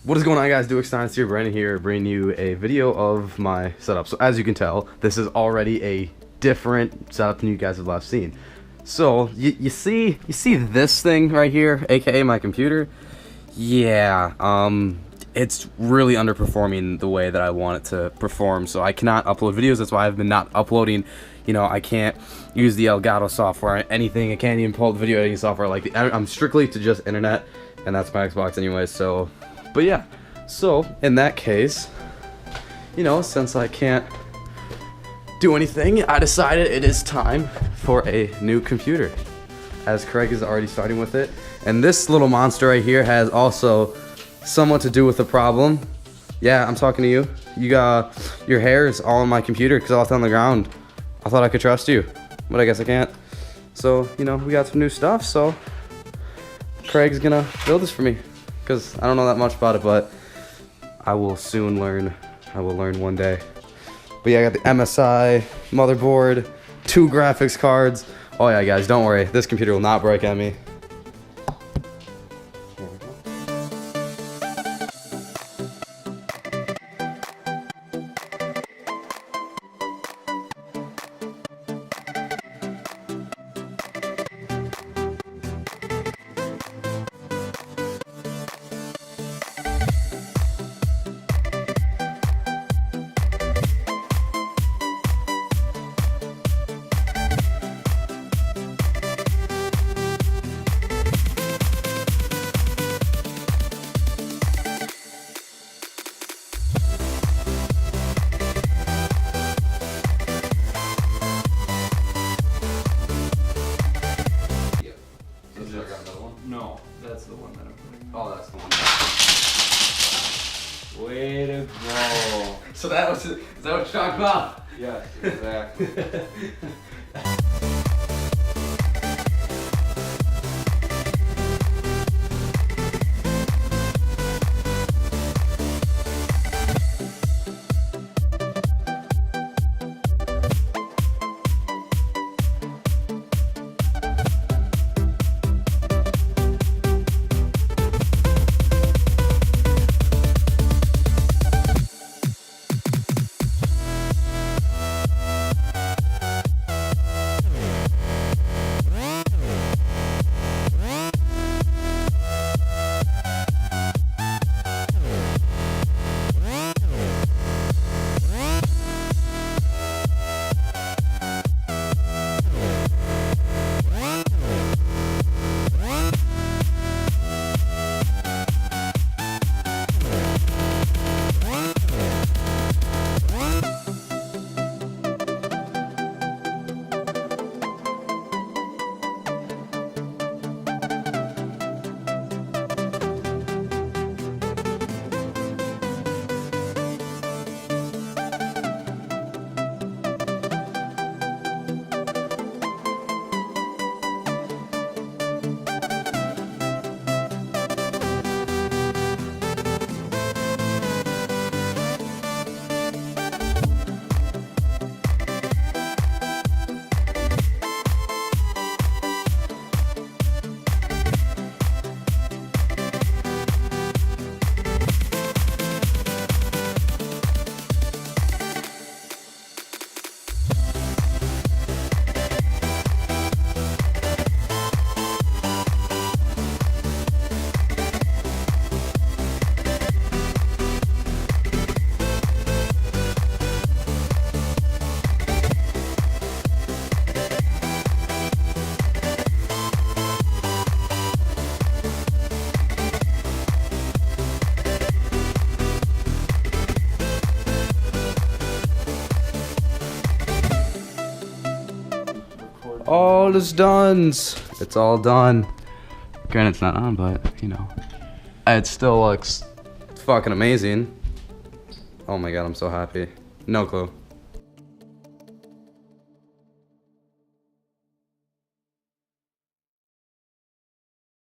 What is going on, guys? DueXTime here, Brandon here, bringing you a video of my setup. So as you can tell, this is already a different setup than you guys have last seen. So you see this thing right here, aka my computer. Yeah, it's really underperforming the way that I want it to perform. So I cannot upload videos. That's why I've been not uploading. You know, I can't use the Elgato software or anything. I can't even pull the video editing software. Like I'm strictly to just internet, and that's my Xbox anyway. So. But yeah, so in that case, you know, since I can't do anything, I decided it is time for a new computer, as Craig is already starting with it. And this little monster right here has also somewhat to do with the problem. Yeah, I'm talking to you. You got your hair is all on my computer because I left it on the ground. I thought I could trust you, but I guess I can't. So, you know, we got some new stuff, so Craig's gonna build this for me. Because I don't know that much about it, but I will soon learn. I will learn one day. But yeah, I got the MSI motherboard, 2 graphics cards. Oh yeah, guys, don't worry. This computer will not break on me. No, that's the one that I'm putting in. Oh, that's the one. Way to go. So is that what you're talking about? Yes, exactly. All is done. It's all done. Granted, it's not on, but you know, it still looks fucking amazing. Oh my god, I'm so happy. No clue.